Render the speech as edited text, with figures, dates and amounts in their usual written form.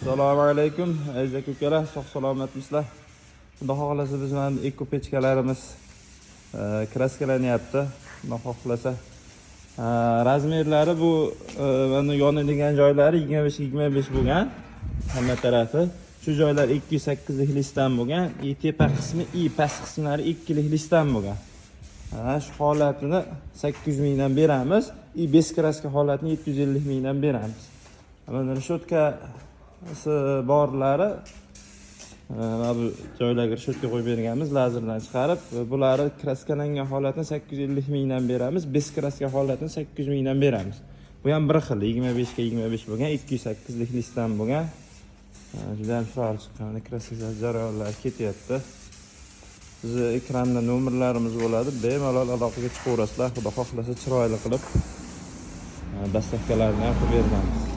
Assalomu alaykum, aziz aka-ukalar, sog' salomatmisizlar? Xudo xohlasa biz mana eko pechkalarimiz kraskalanyapti. Xudo xohlasa razmerlari bu mana yonadigan joylari 25-25 bo'lgan. Hamma tarafi. Shu joylar 208 lik listdan bo'lgan, tepa qismi, past qismlari 2 lik listdan bo'lgan. Shu holatini 800 mingdan beramiz, bez kraska holatini 750 mingdan beramiz. Mana reshotkasi borlari bu joylarga reshotka qo'yib berganmiz, lazerdan chiqarib, bularni kraskalangan holatini 850 mingdan beramiz, bez kraska holatini 800 mingdan beramiz. Bu ham bir xil, 25 ga 25 bo'lgan, 208 lik listdan bo'lgan. Juda ham chiroyli chiqqan, kraska jarayonlari ketyapti. Sizni ekranda nomerlarimiz bo'ladi, bemalol aloqaga chiqaverasizlar. Xudo xohlasa chiroyli qilib dastavkalarni ham qilib beramiz.